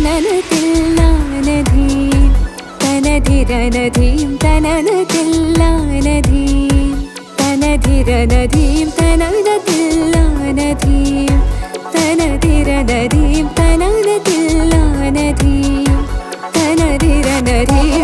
तननतिल्लानधीं तनधिरनधीं तननतिल्लानधीं तनधिरनधीं तननतिल्लानधीं तनधिरनधीं तननतिल्लानधीं तनधिरनधीं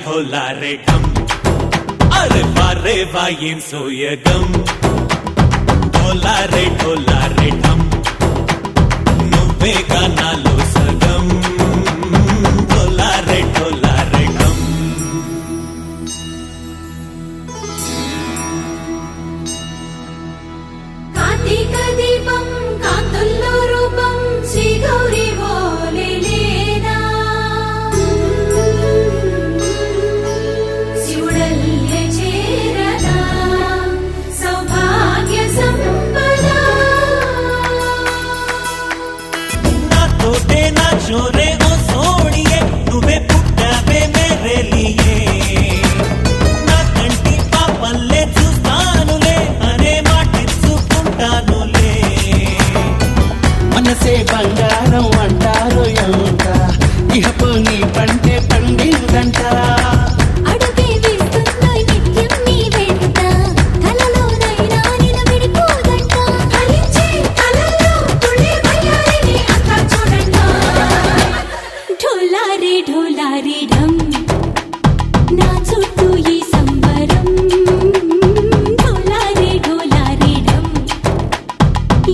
ढोला रे ढम अरे वारे वायें सोयगम ढोला रे ढम నువ్వేగా నాలో సగం ढोला रे ढम కార్తీక దీపం కాంతుల్లో రూపం శ్రీ గౌరీ చోరే ఓ సోడియే నువ్వే పుట్టావే మేరే లియే నా కంటి పాపల్లే చూస్తానులే అనే మాటిచ్చుకుంటానులే మనసే బంగారం అంటారు ఎంత ఇహపు నీ పంటే పండిందంట అడుగే వేస్తుందోయ్ నిత్యం నీ వెంట కలలోనైనా నిలబడిపోదంట ఫలించే కలల్లో తుళ్ళే వయ్యారిని అంతా చూడంట ఢోలారే ఢోలారే ఢమ్ నా చుట్టూ ఈ సంబరం ఢోలారే ఢోలారే ఢమ్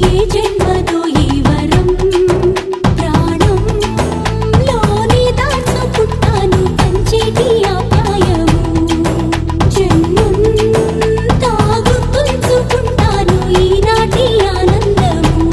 ఏ జన్మదో ఈ వరం ప్రాణంలోనే దాచుకుంటాను పంచేటి ఆప్యాయము జన్మంతా గుర్తుంచుకుంటాను ఈనాటి ఆనందము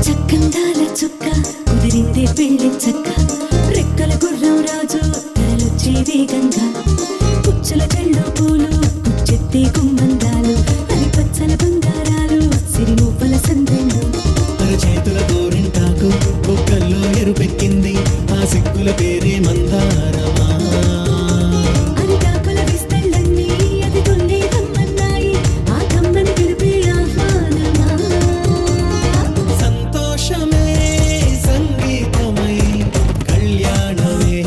చక్కందాల చుక్క కుదిరిందే పెళ్లి చక్క రెక్కల గుర్రం రాజు తరలొచ్చే వేగంగా పుచ్చల చెళ్ళు పూలు కుచ్చెత్తే గుమ్మందాలు అని పచ్చల బంగారాలు సిరిమూపల సందెళ్ళు చేతుల గోరింటాకు కుక్కల్లో ఎరుపెక్కింది ఆ సిగ్గుల పేరే మందారమా అరిటాకుల విస్తళ్ళన్నీ అది కొన్నే కమ్మన్నాయి ఆ కమ్మని పిలిపే ఆహ్వానమా సంతోషమే సంగీతమై కళ్యాణమే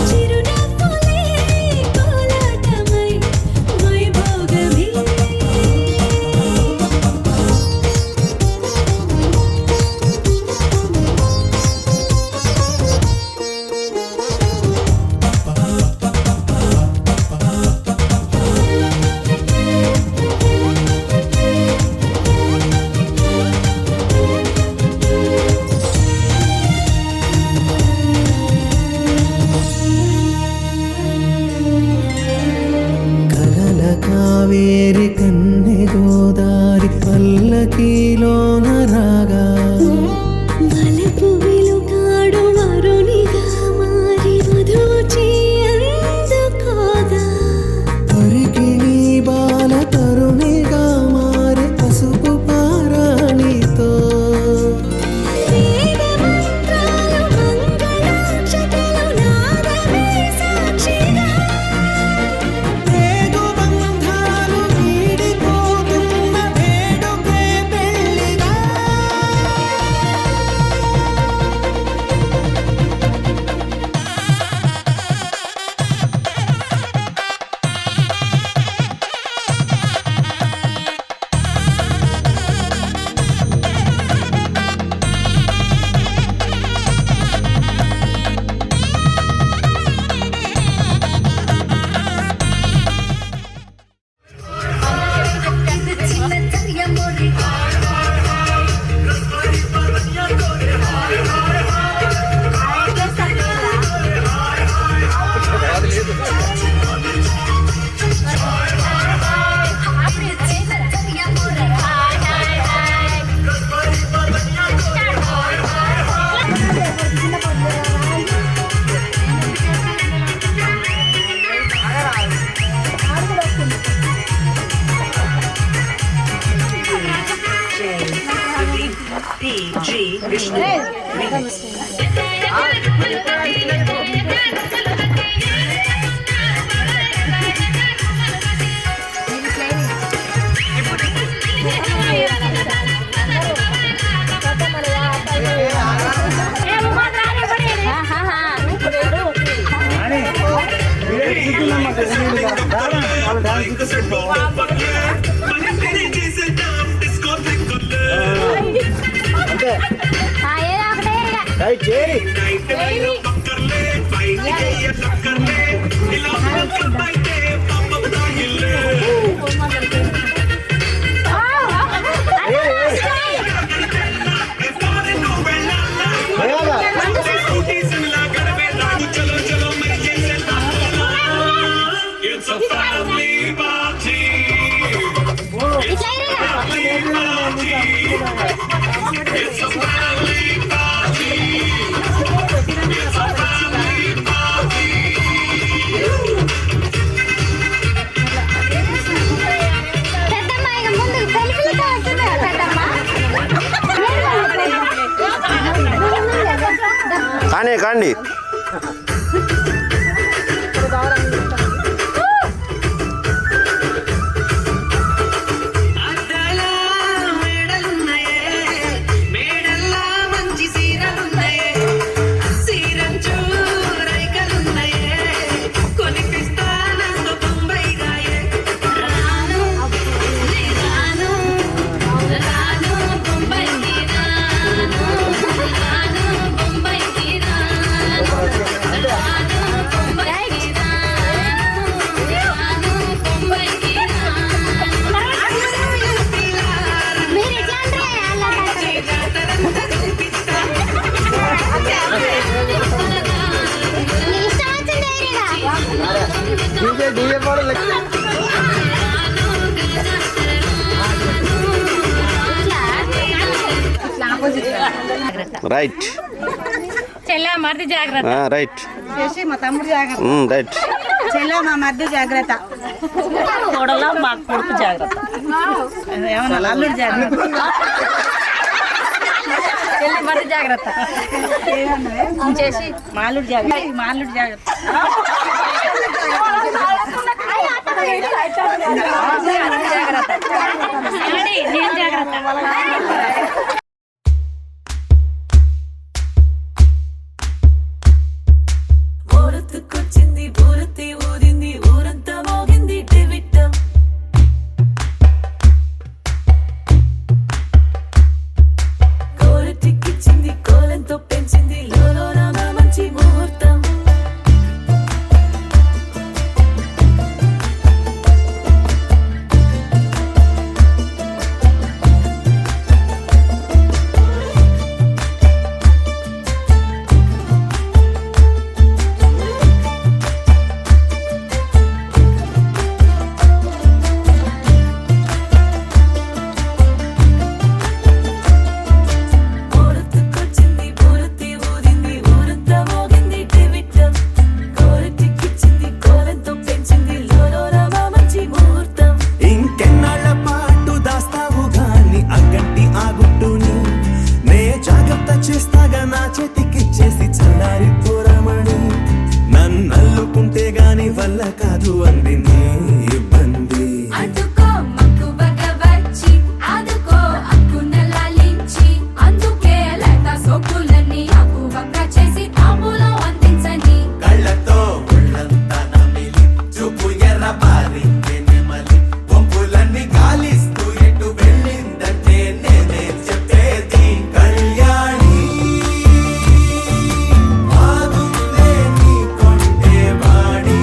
చిరునవ్వులే కోలాటమై వైభోగమే కలల కావేరి కన్నె గోదారి పల్లకీలోన రాగా వలపు వెలుగాడు వరునిగా మారి వధూచి అందుకోగా తొరికి నీ బాల తరుణిగా మారే పసుపు పారాణితో వేద మంత్రాలు మంగళాక్షతలు నాదమే సాక్షిగా రేగు బంధాలు వీడిపోతున్న వేడుకే పెళ్లిగా PG Vishnu. రైట్ చేయి. కానీ కాండి రైట్ చెల్లా మరిది జాగ్రత్త. రైట్ చేసి మా తమ్ముడు జాగ్రత్త. రైట్ చెల్లా మా మరిది జాగ్రత్త. కొడలా మా కొడుకు జాగ్రత్త. ఏమన్నా అల్లుడు జాగ్రత్త. చెల్లి మరిది జాగ్రత్త. చేసి మా అల్లుడు జాగ్రత్త. మా అల్లుడు జాగ్రత్త. నేను జాగ్రత్త. ఊరొత్తుకొచ్చింది ఊరొత్తి ఊరింది ఊరంతా మోగింది టివిట్టం కోరటిక్కిచ్చింది కోలంతో పెంచింది లోలోన మంచి ముహూర్తం చేస్తాగా నా చేతికిచ్చేసి చల్లారిపోరమణి నన్నల్లుకుంటే గాని వల్ల కాదు అంది నీ ఇబ్బంది అటుకో మక్కువగా వచ్చి అదుకో అక్కునలాలించి అందుకే లేత సోకులన్నీ అక్కువగా చేసి తాంబూలం అందించని కళ్ళతో ఒళ్ళంతా నమిలి చూపు ఎర్రబారి నెమలి వంపులన్నీ గాలిస్తూ ఎటు వెళ్ళిందంటే నేనే చెప్పేది కళ్యాణి ఆగుందే నీ కొంటే వాడి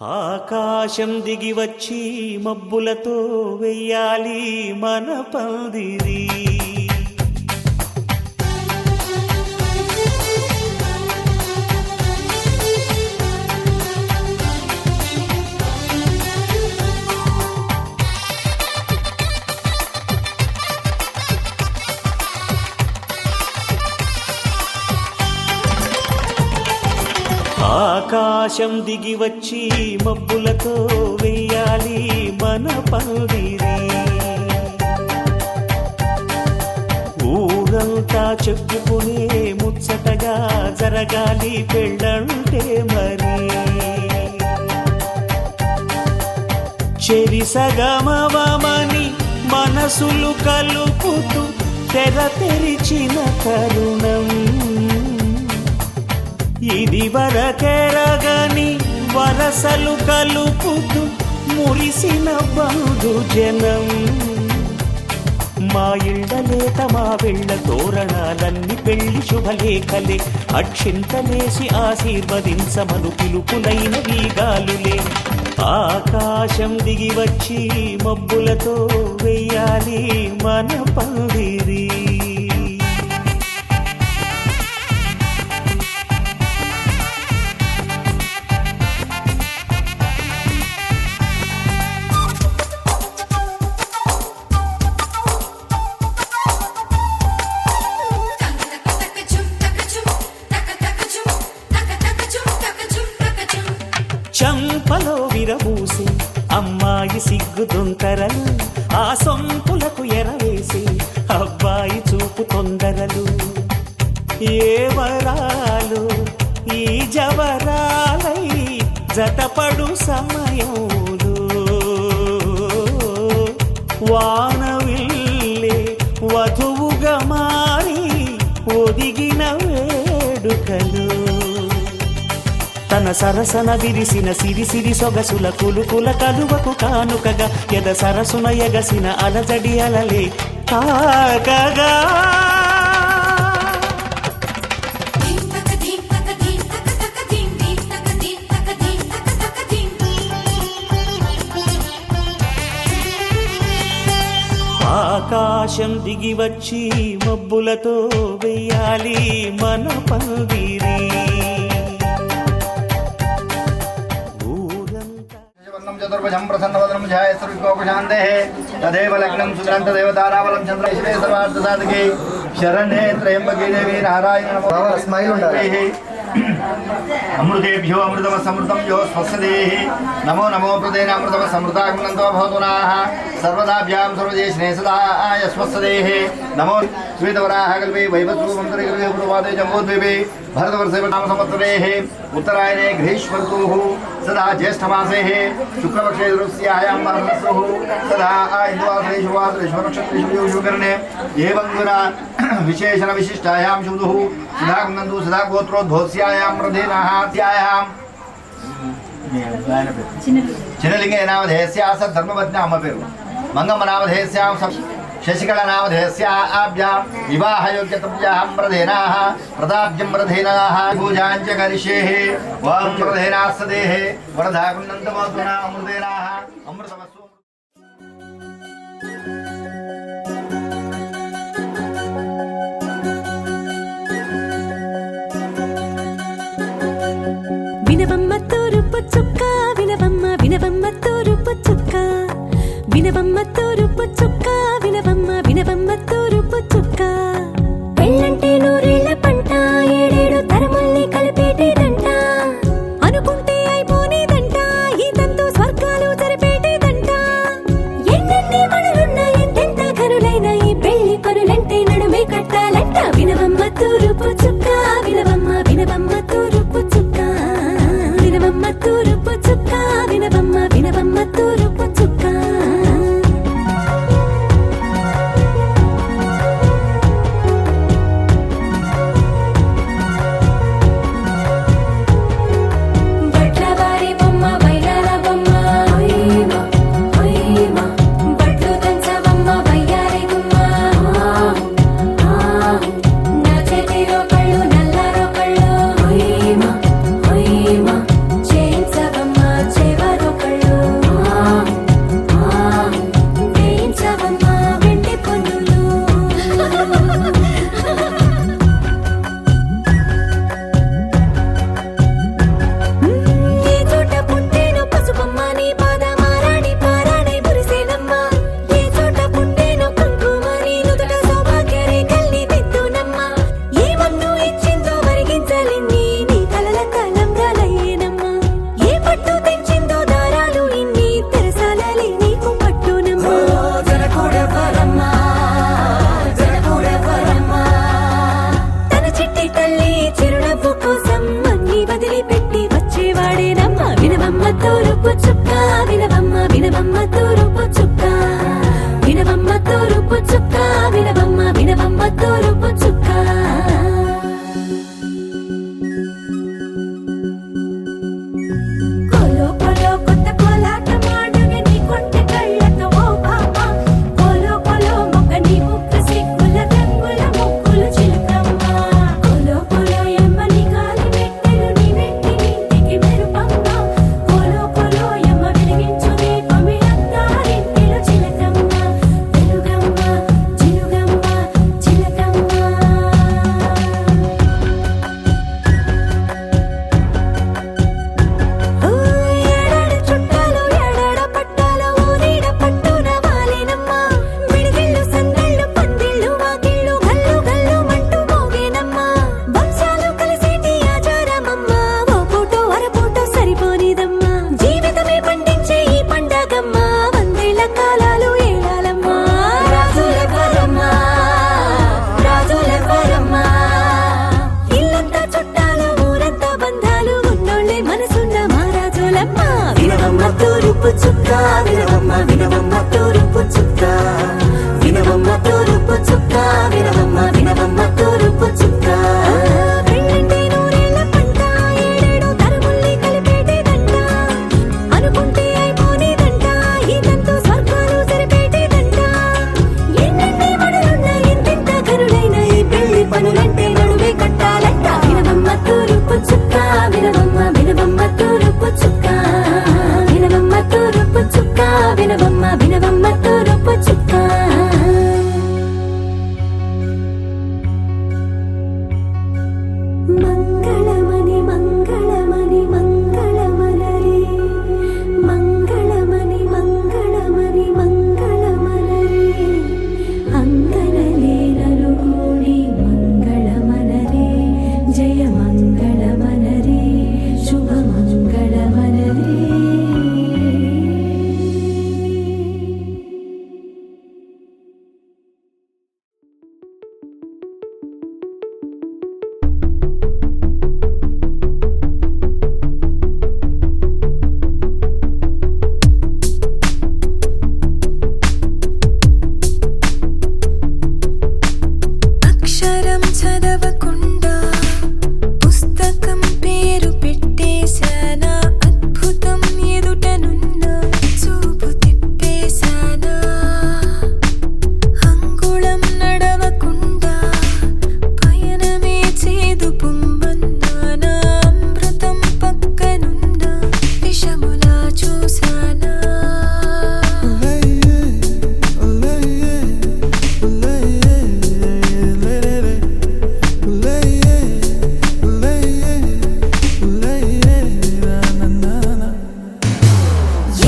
ఆకాశం దిగి వచ్చి మబ్బులతో వెయ్యాలి మన పందిరి. ఆకాశం దిగి వచ్చి మబ్బులతో వెయ్యాలి మన పందిరి. ఊరంతా చెప్పుకునే ముచ్చటగా జరగాలి పెళ్ళంటే మరి. చెరిసగమవమని మనసులు కలుపుతూ తెర తెరిచిన తరుణం. ఇది వరకెరగని వరసలు కలుపుతూ మురిసిన బంధుజనం. మా ఇళ్ళలేత మా వెళ్ళ తోరణాలన్నీ పెళ్లి శుభలేఖలే. అక్షింతలేసి ఆశీర్వదించమను పిలుపులైన వీగాలులే. ఆకాశం దిగి వచ్చి మబ్బులతో వెయ్యాలి మన పందిరి. చంపలో విరబూసి అమ్మాయి సిగ్గుదొంతరలు. ఆ సొంపులకు ఎరవేసి అబ్బాయి చూపు తొందరలు. ఏ వరాలు ఈ జవరాలై జతపడు సమయంలో. వానవిల్లే వధువుగా మారి ఒదిగిన వేడుకలు. తన సరసన విరిసిన సిరిసిరి సొగసుల కులుకుల కలువకు కానుకగా ఎద సరసున ఎగసిన అలజడి అలలే కాకగా. ఆకాశం దిగి వచ్చి మబ్బులతో వెయ్యాలి మన పందిరి. చతుర్భుజం ప్రసన్నవదనం ఛాయశ్రీకోపశాంతే తదేవ లగ్నం సుగ్రంథ దేవతారావలం చంద్రేశ్వరే సర్వార్థ సాధకే శరణ్యే త్రయంబకే దేవి నారాయణ నమోస్తు. అమృతేభ్యో అమృతమ సమృతం యో స్వస్యదే. నమో నమో ప్రదేన అమృతమ సమృతాగ్నంతో భవతునాః సర్వదాభ్యాం సర్వదేశనే సదా యస్వస్యదే. నమో శ్వేతవరాహ కల్పే వైవస్వమంతరే పూర్వాదే జంబోద్వీపే భరతవర్షే నామ సంవత్సరే ఉత్తరాయణే గ్రీష్మర్తుః సదా జ్యేష్ఠమాసే శుక్లపక్షే దృశ్యాయాం మాసః సదా ఇంద్వాసే శుభాద్రేషు నక్షత్రేషు శుభకర్ణే ఏవం గుణ విశేషణ విశిష్టాయాం శుభుః సదా కుందందు సదా గోత్రోద్భోస్యాయాం ప్రధేనః త్యాయాం చిన్నలింగే నామధేయస్యాస ధర్మపత్ని అమ్మ పేరు. మంగమ్మ నామధేయస్యాం శశికళ నామధేయస్యాభ్యాం వివాహయోగ్యతభ్యాం ప్రధేనాః ప్రదాబ్జం ప్రధేనాః పూజాంచ కరిష్యే. ఓం ప్రధేనాస్తదేః వరదా కుందంతమోతునా అమృతేనాః అమృతమస్సు. వినవమ్మ తూరుపు చుక్క వినవమ్మ వినవమ్మ తూరుపు చుక్క వినవమ్మ తూరుపు చుక్క వినవమ్మ వినవమ్మ తూరుపు చుక్క. పెళ్ళంటే నూరేళ్ల పంట ఏడేడు తరముల్ని కలిపేటేదంట. అనుకుంటే అయిపోనేదంట ఈ తంతు స్వర్గాలు జరిపేటేదంట. ఎన్నెన్ని మనులున్న ఎంతెంత కరులైన ఈ పెళ్లి పనులంటే నడుమే కట్టాలంట. వినవమ్మ తూరుపు చుక్క వినవమ్మ వినవమ్మ తూరుపు చుక్క వినవమ్మ తూరుపు చుక్క వినవమ్మ వినవమ్మ తూరుపు చుక్క. చూసానా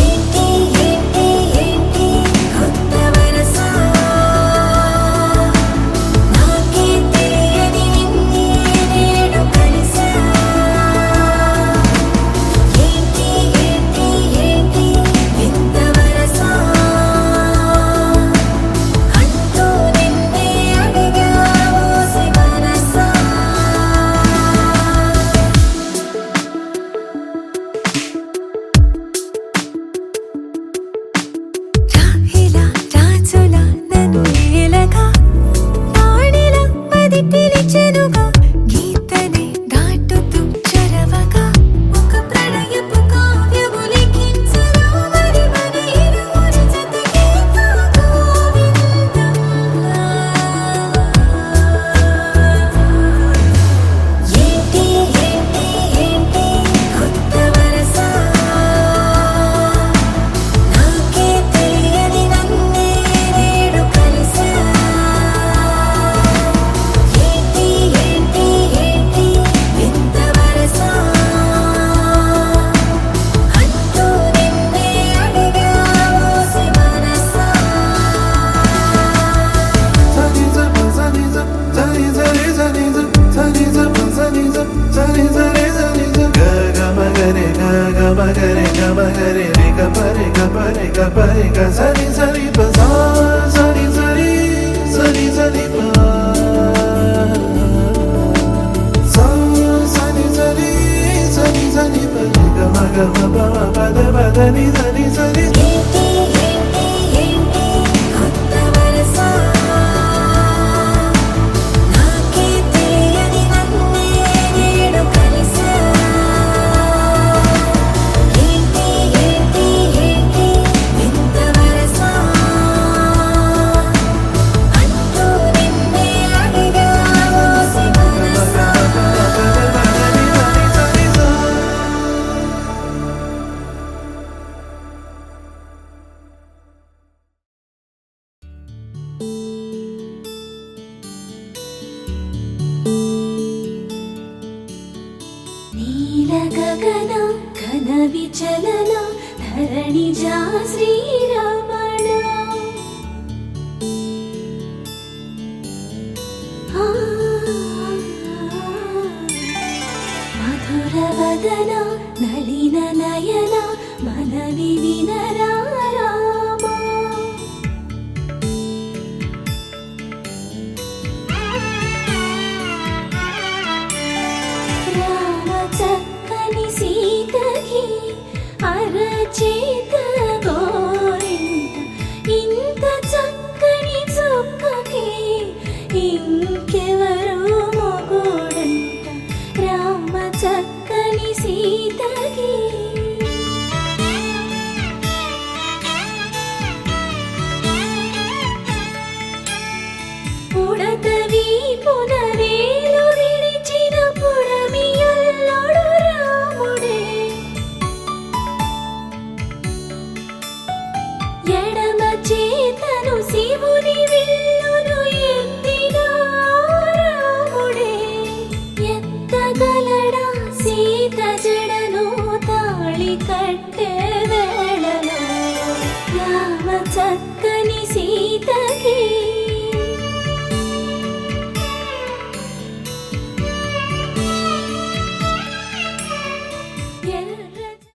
ఏంటి ఏంటి ఏంటి కొత్త వరస నాకే తెలియని నిన్నే నేడు కలిసా ఏంటి ఏంటి ఏంటి వింత వరస అంటూ నిన్నే అడిగా ఓసి వరస రాహిలా రాజులా నన్ను ఏలగా రాణిలా మది పిలిచెనుగా గీతనే దాటుతూ చరవగా ఒక ప్రణయపు కావ్యము లిఖించగా మరి మన ఇరువురి జతకే గోవిందంలా ఏంటి ఏంటి ఏంటి కొత్త వరస నాకే తెలియని నన్నే నేడు కలిసా ఏంటి ఏంటి ఏంటి వింత వరస అంటూ నిన్నే అడిగా ఓసి వరస ఏంటి ఏంటి ఏంటి కొత్త వరస నాకే తెలియని నన్నే నేడు కలిసా ఏంటి ఏంటి ఏంటి వింత వరస అంటూ నిన్నే అడిగా ఓసి వరస నీల గగన ఘన విచలన ధరణిజా శ్రీరమణ మధుర వదన నళిన నయన మనవి వినరా రామా రామ చక్కని సీతకి అరచేత గోరింట ఇంత చక్కని చుక్కకి ఇంకెవరు మొగుడంట రామ చక్కని సీతకి ఉడత వీపున వేలు విడిచిన పుడమియల్లోడు రాముడే ఎడమ చేతను శివుని విల్లును ఎత్తిన రాముడే ఎత్తగలడా సీత జడను తాళి కట్టే వేళలో రామ చక్కని సీత